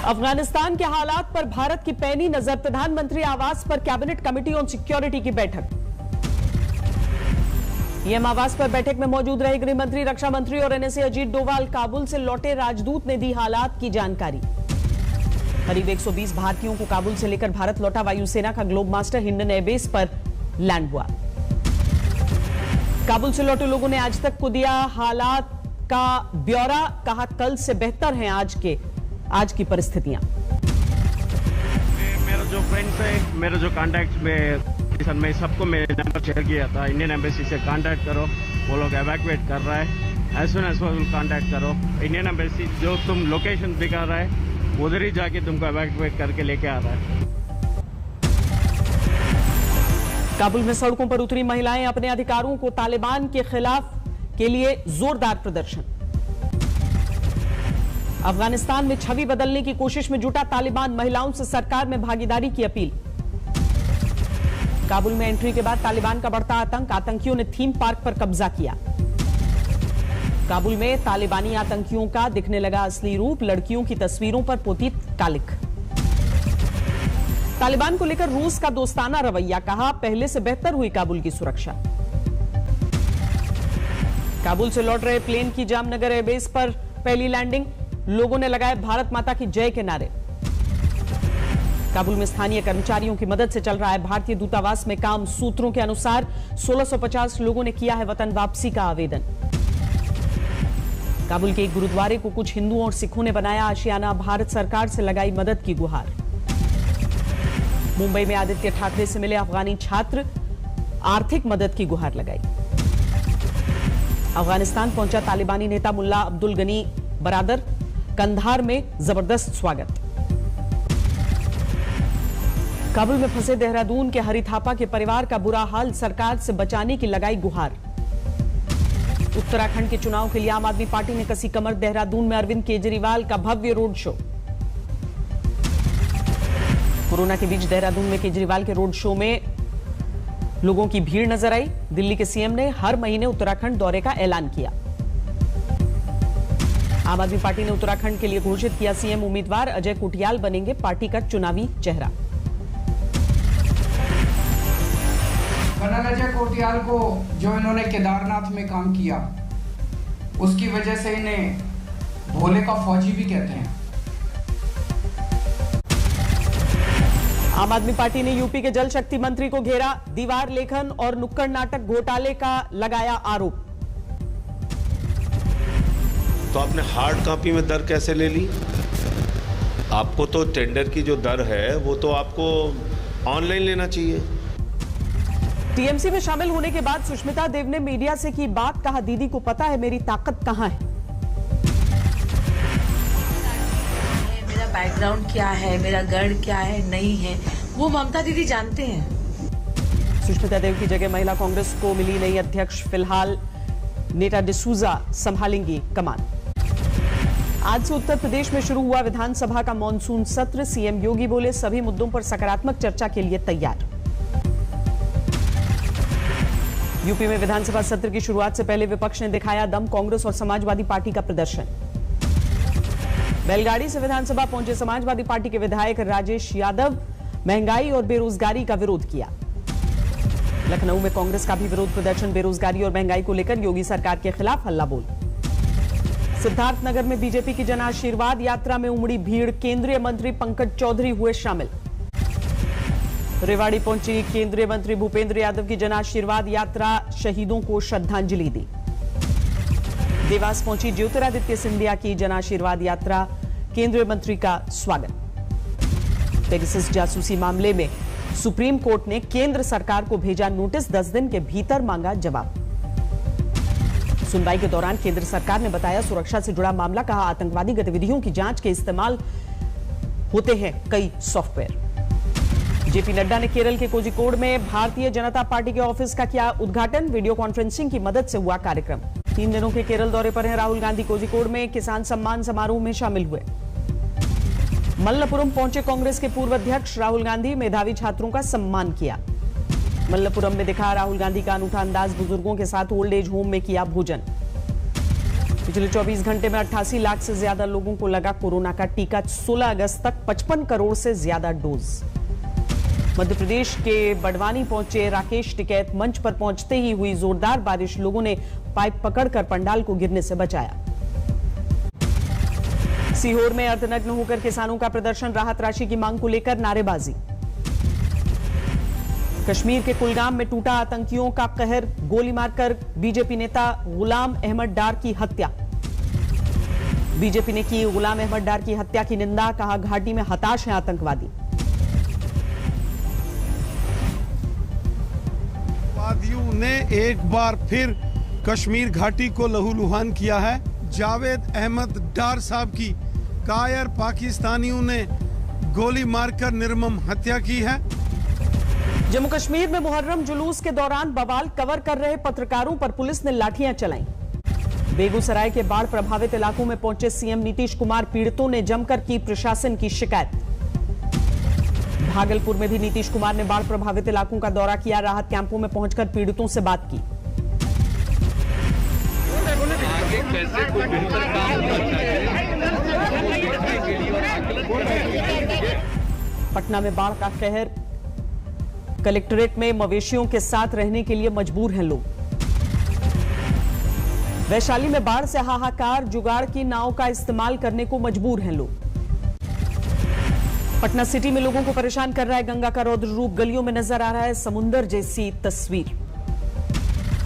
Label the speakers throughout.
Speaker 1: अफगानिस्तान के हालात पर भारत की पैनी नजर। प्रधानमंत्री आवास पर कैबिनेट कमेटी ऑन सिक्योरिटी की बैठक। पीएम आवास पर बैठक में मौजूद रहे गृह मंत्री, रक्षा मंत्री और एनएसए अजीत डोभाल। काबुल से लौटे राजदूत ने दी हालात की जानकारी। करीब 120 भारतीयों को काबुल से लेकर भारत लौटा वायुसेना का ग्लोब मास्टर हिंडन एयरबेस पर लैंड हुआ। काबुल से लौटे लोगों ने आज तक को दिया हालात का ब्यौरा। कहा कल से बेहतर हैं आज की परिस्थितियां।
Speaker 2: मेरा जो फ्रेंड्स है, मेरा जो कॉन्टैक्ट में सबको मैंने नंबर शेयर किया था। इंडियन एम्बेसी से कांटेक्ट करो, वो लोग एवैक्यूएट कर रहा है। As soon as possible contact करो। इंडियन एम्बेसी जो तुम लोकेशन दिखा रहा है उधर ही जाके तुमको एवैक्यूएट करके लेके आ रहा है।
Speaker 1: काबुल में सड़कों पर उतरी महिलाएं, अपने अधिकारों को तालिबान के खिलाफ के लिए जोरदार प्रदर्शन। अफगानिस्तान में छवि बदलने की कोशिश में जुटा तालिबान, महिलाओं से सरकार में भागीदारी की अपील। काबुल में एंट्री के बाद तालिबान का बढ़ता आतंक, आतंकियों ने थीम पार्क पर कब्जा किया। काबुल में तालिबानी आतंकियों का दिखने लगा असली रूप, लड़कियों की तस्वीरों पर पोती कालिक। तालिबान को लेकर रूस का दोस्ताना रवैया, कहा पहले से बेहतर हुई काबुल की सुरक्षा। काबुल से लौट रहे प्लेन की जामनगर एयरबेस पर पहली लैंडिंग, लोगों ने लगाए भारत माता की जय के नारे। काबुल में स्थानीय कर्मचारियों की मदद से चल रहा है भारतीय दूतावास में काम। सूत्रों के अनुसार 1650 लोगों ने किया है वतन वापसी का आवेदन। काबुल के एक गुरुद्वारे को कुछ हिंदुओं और सिखों ने बनाया आशियाना, भारत सरकार से लगाई मदद की गुहार। मुंबई में आदित्य ठाकरे से मिले अफगानी छात्र, आर्थिक मदद की गुहार लगाई। अफगानिस्तान पहुंचा तालिबानी नेता मुल्ला अब्दुल गनी बरादर, कंधार में जबरदस्त स्वागत। काबुल में फंसे देहरादून के हरि थापा के परिवार का बुरा हाल, सरकार से बचाने की लगाई गुहार। उत्तराखंड के चुनाव के लिए आम आदमी पार्टी ने कसी कमर, देहरादून में अरविंद केजरीवाल का भव्य रोड शो। कोरोना के बीच देहरादून में केजरीवाल के रोड शो में लोगों की भीड़ नजर आई। दिल्ली के सीएम ने हर महीने उत्तराखंड दौरे का ऐलान किया। आम आदमी पार्टी ने उत्तराखंड के लिए घोषित किया सीएम उम्मीदवार, अजय कुटियाल बनेंगे पार्टी का चुनावी चेहरा।
Speaker 3: कर्नल अजय कोटियाल को जो इन्होंने केदारनाथ में काम किया, उसकी वजह से इन्हें भोले का फौजी भी कहते हैं।
Speaker 1: आम आदमी पार्टी ने यूपी के जल शक्ति मंत्री को घेरा, दीवार लेखन और नुक्कड़ नाटक घोटाले का लगाया आरोप।
Speaker 4: तो आपने हार्ड कॉपी में दर कैसे ले ली? आपको तो टेंडर की जो दर है वो तो आपको ऑनलाइन लेना चाहिए।
Speaker 1: टीएमसी में शामिल होने के बाद सुष्मिता देव ने मीडिया से की बात, कहा दीदी को पता है मेरी ताकत कहां है।
Speaker 5: मेरा बैकग्राउंड क्या है, मेरा गढ़ क्या है, नहीं है, वो ममता दीदी जानते हैं।
Speaker 1: सुष्मिता देव की जगह महिला कांग्रेस को मिली नई अध्यक्ष, फिलहाल नेटा डिसूजा संभालेंगी कमान। आज से उत्तर प्रदेश में शुरू हुआ विधानसभा का मॉनसून सत्र, सीएम योगी बोले सभी मुद्दों पर सकारात्मक चर्चा के लिए तैयार। यूपी में विधानसभा सत्र की शुरुआत से पहले विपक्ष ने दिखाया दम, कांग्रेस और समाजवादी पार्टी का प्रदर्शन। बैलगाड़ी से विधानसभा पहुंचे समाजवादी पार्टी के विधायक राजेश यादव, महंगाई और बेरोजगारी का विरोध किया। लखनऊ में कांग्रेस का भी विरोध प्रदर्शन, बेरोजगारी और महंगाई को लेकर योगी सरकार के खिलाफ हल्ला बोल। सिद्धार्थनगर में बीजेपी की जन आशीर्वाद यात्रा में उमड़ी भीड़, केंद्रीय मंत्री पंकज चौधरी हुए शामिल। रेवाड़ी पहुंची केंद्रीय मंत्री भूपेंद्र यादव की जन आशीर्वाद यात्रा, शहीदों को श्रद्धांजलि दी। देवास पहुंची ज्योतिरादित्य सिंधिया की जन आशीर्वाद यात्रा, केंद्रीय मंत्री का स्वागत। पेगासस जासूसी मामले में सुप्रीम कोर्ट ने केंद्र सरकार को भेजा नोटिस, 10 दिन के भीतर मांगा जवाब। सुनवाई के दौरान केंद्र सरकार ने बताया सुरक्षा से जुड़ा मामला, कहा आतंकवादी गतिविधियों की जांच के इस्तेमाल होते हैं कई सॉफ्टवेयर। जेपी नड्डा ने केरल के कोझिकोड में भारतीय जनता पार्टी के ऑफिस का किया उद्घाटन, वीडियो कॉन्फ्रेंसिंग की मदद से हुआ कार्यक्रम। 3 दिनों के केरल दौरे पर हैं राहुल गांधी, कोझिकोड में किसान सम्मान समारोह में शामिल हुए। मल्लपुरम पहुंचे कांग्रेस के पूर्व अध्यक्ष राहुल गांधी, मेधावी छात्रों का सम्मान किया। मल्लपुरम में दिखा राहुल गांधी का अनूठा अंदाज, बुजुर्गों के साथ ओल्ड एज होम में किया भोजन। पिछले 24 घंटे में 88 लाख से ज्यादा लोगों को लगा कोरोना का टीका। 16 अगस्त तक 55 करोड़ से ज्यादा डोज। मध्य प्रदेश के बड़वानी पहुंचे राकेश टिकैत। मंच पर पहुंचते ही हुई जोरदार बारिश, लोगों ने पाइप पकड़कर पंडाल को गिरने से बचाया। सीहोर में अर्धनग्न होकर किसानों का प्रदर्शन, राहत राशि की मांग को लेकर नारेबाजी। कश्मीर के कुलगाम में टूटा आतंकियों का कहर, गोली मारकर बीजेपी नेता गुलाम अहमद डार की हत्या। बीजेपी ने की गुलाम अहमद डार की हत्या की निंदा, कहा घाटी में हताश हैं आतंकवादी।
Speaker 6: वादियों ने एक बार फिर कश्मीर घाटी को लहूलुहान किया है। जावेद अहमद डार साहब की कायर पाकिस्तानियों ने गोली मारकर निर्मम हत्या की है।
Speaker 1: जम्मू कश्मीर में मुहर्रम जुलूस के दौरान बवाल, कवर कर रहे पत्रकारों पर पुलिस ने लाठियां चलाईं। बेगूसराय के बाढ़ प्रभावित इलाकों में पहुंचे सीएम नीतीश कुमार, पीड़ितों ने जमकर की प्रशासन की शिकायत। भागलपुर में भी नीतीश कुमार ने बाढ़ प्रभावित इलाकों का दौरा किया, राहत कैंपों में पहुंचकर पीड़ितों से बात की। पटना में बाढ़ का कहर, कलेक्ट्रेट में मवेशियों के साथ रहने के लिए मजबूर हैं लोग। वैशाली में बाढ़ से हाहाकार, जुगाड़ की नाव का इस्तेमाल करने को मजबूर हैं लोग। पटना सिटी में लोगों को परेशान कर रहा है गंगा का रौद्र रूप, गलियों में नजर आ रहा है समुंदर जैसी तस्वीर।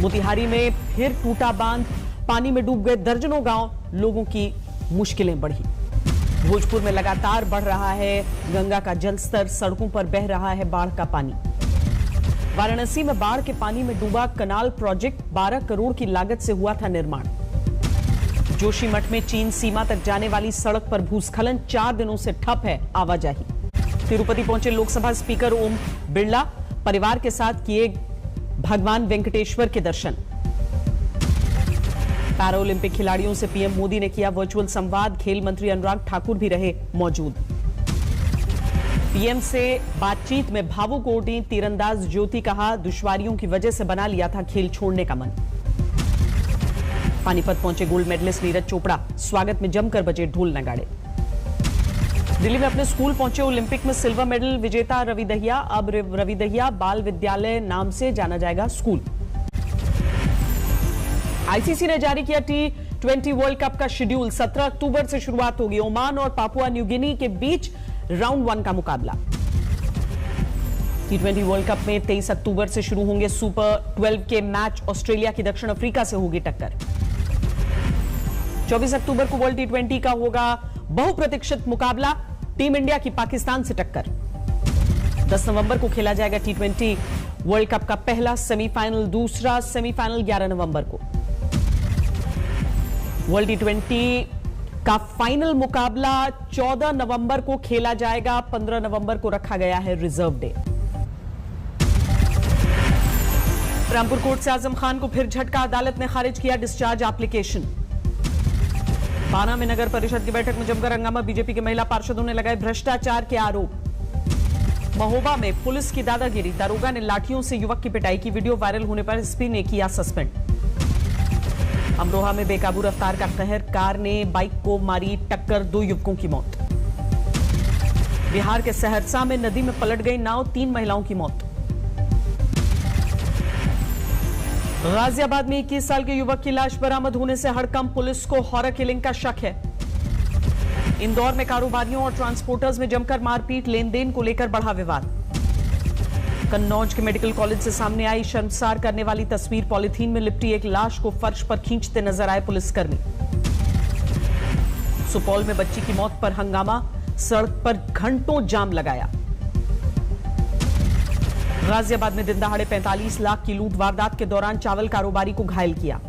Speaker 1: मोतिहारी में फिर टूटा बांध, पानी में डूब गए दर्जनों गांव, लोगों की मुश्किलें बढ़ी। भोजपुर में लगातार बढ़ रहा है गंगा का जलस्तर, सड़कों पर बह रहा है बाढ़ का पानी। वाराणसी में बाढ़ के पानी में डूबा कनाल प्रोजेक्ट, 12 करोड़ की लागत से हुआ था निर्माण। जोशीमठ में चीन सीमा तक जाने वाली सड़क पर भूस्खलन, 4 दिनों से ठप है आवाजाही। तिरुपति पहुंचे लोकसभा स्पीकर ओम बिरला, परिवार के साथ किए भगवान वेंकटेश्वर के दर्शन। पैरालंपिक खिलाड़ियों से पीएम मोदी ने किया वर्चुअल संवाद, खेल मंत्री अनुराग ठाकुर भी रहे मौजूद। पीएम से बातचीत में भावुक उठी तीरंदाज ज्योति, कहा दुश्वारियों की वजह से बना लिया था खेल छोड़ने का मन। पानीपत पहुंचे गोल्ड मेडलिस्ट नीरज चोपड़ा, स्वागत में जमकर बजे ढोल नगाड़े। दिल्ली में अपने स्कूल पहुंचे ओलंपिक में सिल्वर मेडल विजेता रवि दहिया, अब रवि दहिया बाल विद्यालय नाम से जाना जाएगा स्कूल। आईसीसी ने जारी किया T20 वर्ल्ड कप का शेड्यूल, 17 अक्टूबर से शुरुआत होगी। ओमान और पापुआ न्यू गिनी के बीच राउंड 1 का मुकाबला। T20 वर्ल्ड कप में 23 अक्टूबर से शुरू होंगे सुपर 12 के मैच, ऑस्ट्रेलिया की दक्षिण अफ्रीका से होगी टक्कर। 24 अक्टूबर को वर्ल्ड T20 का होगा बहुप्रतीक्षित मुकाबला, टीम इंडिया की पाकिस्तान से टक्कर। 10 नवंबर को खेला जाएगा T20 वर्ल्ड कप का पहला सेमीफाइनल, दूसरा सेमीफाइनल 11 नवंबर को। वर्ल्ड T20 का फाइनल मुकाबला 14 नवंबर को खेला जाएगा, 15 नवंबर को रखा गया है रिजर्व डे। रामपुर कोर्ट से आजम खान को फिर झटका, अदालत ने खारिज किया डिस्चार्ज एप्लीकेशन। बाना में नगर परिषद की बैठक में जमकर हंगामा, बीजेपी के महिला पार्षदों ने लगाए भ्रष्टाचार के आरोप। महोबा में पुलिस की दादागिरी, दारोगा ने लाठियों से युवक की पिटाई की, वीडियो वायरल होने पर एसपी ने किया सस्पेंड। अमरोहा में बेकाबू रफ्तार का कहर, कार ने बाइक को मारी टक्कर, 2 युवकों की मौत। बिहार के सहरसा में नदी में पलट गई नाव, 3 महिलाओं की मौत। गाजियाबाद में 21 साल के युवक की लाश बरामद होने से हड़कंप, पुलिस को हॉरर किलिंग का शक है। इंदौर में कारोबारियों और ट्रांसपोर्टर्स में जमकर मारपीट, लेन देन को लेकर बढ़ा विवाद। कन्नौज के मेडिकल कॉलेज से सामने आई शर्मसार करने वाली तस्वीर, पॉलीथीन में लिपटी एक लाश को फर्श पर खींचते नजर आए पुलिसकर्मी। सुपौल में बच्ची की मौत पर हंगामा, सड़क पर घंटों जाम लगाया। गाजियाबाद में दिन दहाड़े 45 लाख की लूट, वारदात के दौरान चावल कारोबारी को घायल किया।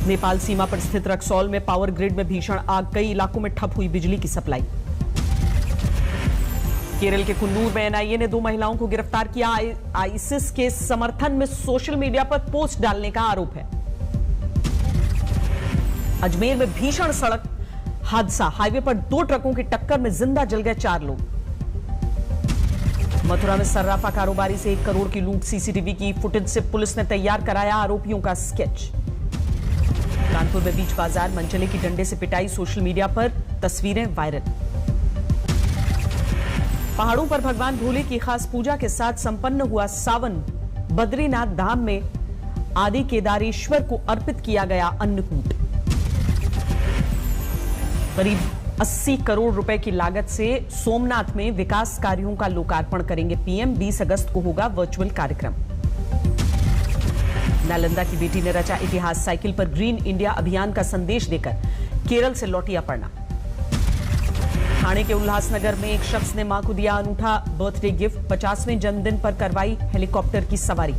Speaker 1: नेपाल सीमा पर स्थित रक्सौल में पावर ग्रिड में भीषण आग, कई इलाकों में ठप हुई बिजली की सप्लाई। केरल के कुन्नूर में एनआईए ने 2 महिलाओं को गिरफ्तार किया, आईसिस के समर्थन में सोशल मीडिया पर पोस्ट डालने का आरोप है। अजमेर में भीषण सड़क हादसा, हाईवे पर 2 ट्रकों की टक्कर में जिंदा जल गए 4 लोग। मथुरा में सर्राफा कारोबारी से 1 करोड़ की लूट, सीसीटीवी की फुटेज से पुलिस ने तैयार कराया आरोपियों का स्केच। कानपुर में बीच बाजार मनचले की डंडे से पिटाई, सोशल मीडिया पर तस्वीरें वायरल। पहाड़ों पर भगवान भोले की खास पूजा के साथ संपन्न हुआ सावन। बद्रीनाथ धाम में आदि केदारेश्वर को अर्पित किया गया अन्नकूट। करीब 80 करोड़ रुपए की लागत से सोमनाथ में विकास कार्यों का लोकार्पण करेंगे पीएम। 20 अगस्त को होगा वर्चुअल कार्यक्रम। नालंदा की बेटी ने रचा इतिहास, साइकिल पर ग्रीन इंडिया अभियान का संदेश देकर केरल से लौटी अपर्णा। ठाणे के उल्लासनगर में एक शख्स ने मां को दिया अनूठा बर्थडे गिफ्ट। 50वें जन्मदिन पर करवाई हेलीकॉप्टर की सवारी।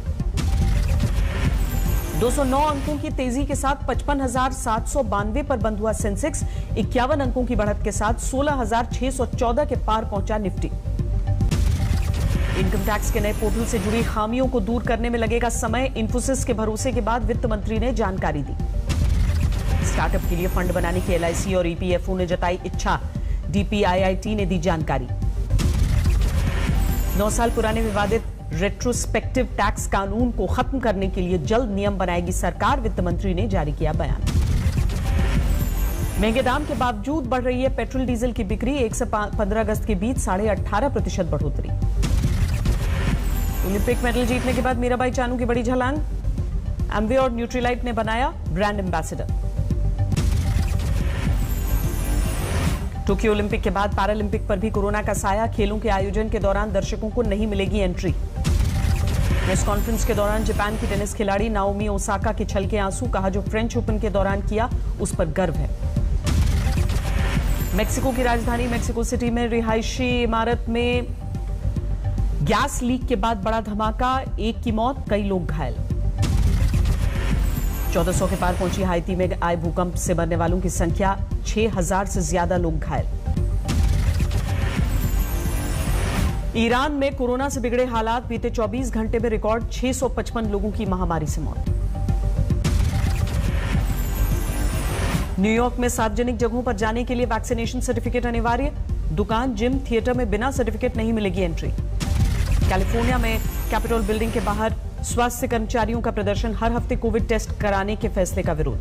Speaker 1: 209 अंकों की तेजी के साथ 55,792 पर बंद हुआ सेंसेक्स। 51 अंकों की बढ़त के साथ 16,614 के पार पहुंचा निफ्टी। इनकम टैक्स के नए पोर्टल से जुड़ी खामियों को दूर करने में लगेगा समय। इंफोसिस के भरोसे के बाद वित्त मंत्री ने जानकारी दी। स्टार्टअप के लिए फंड बनाने की एलआईसी और ईपीएफओ ने जताई इच्छा। डीपीआईआईटी ने दी जानकारी। 9 साल पुराने विवादित रेट्रोस्पेक्टिव टैक्स कानून को खत्म करने के लिए जल्द नियम बनाएगी सरकार। वित्त मंत्री ने जारी किया बयान। महंगे दाम के बावजूद बढ़ रही है पेट्रोल डीजल की बिक्री। 1 से 15 अगस्त के बीच 18.5% बढ़ोतरी। ओलंपिक मेडल जीतने के बाद मीराबाई चानू की बड़ी झलांग। एमवे और न्यूट्रीलाइट ने बनाया ब्रांड एम्बेसडर। टोक्यो ओलंपिक के बाद पैरालंपिक पर भी कोरोना का साया। खेलों के आयोजन के दौरान दर्शकों को नहीं मिलेगी एंट्री। प्रेस कॉन्फ्रेंस के दौरान जापान की टेनिस खिलाड़ी नाओमी ओसाका के छलके आंसू। कहा जो फ्रेंच ओपन के दौरान किया उस पर गर्व है। मेक्सिको की राजधानी मेक्सिको सिटी में रिहायशी इमारत में गैस लीक के बाद बड़ा धमाका। 1 की मौत, कई लोग घायल। 1400 के पार पहुंची हाइती में आए भूकंप से मरने वालों की संख्या 6000 से ज्यादा लोग घायल। ईरान में कोरोना से बिगड़े हालात। बीते 24 घंटे में रिकॉर्ड 655 लोगों की महामारी से मौत। न्यूयॉर्क में सार्वजनिक जगहों पर जाने के लिए वैक्सीनेशन सर्टिफिकेट अनिवार्य। दुकान, जिम, थिएटर में बिना सर्टिफिकेट नहीं मिलेगी एंट्री। कैलिफोर्निया में कैपिटल बिल्डिंग के बाहर स्वास्थ्य कर्मचारियों का प्रदर्शन। हर हफ्ते कोविड टेस्ट कराने के फैसले का विरोध।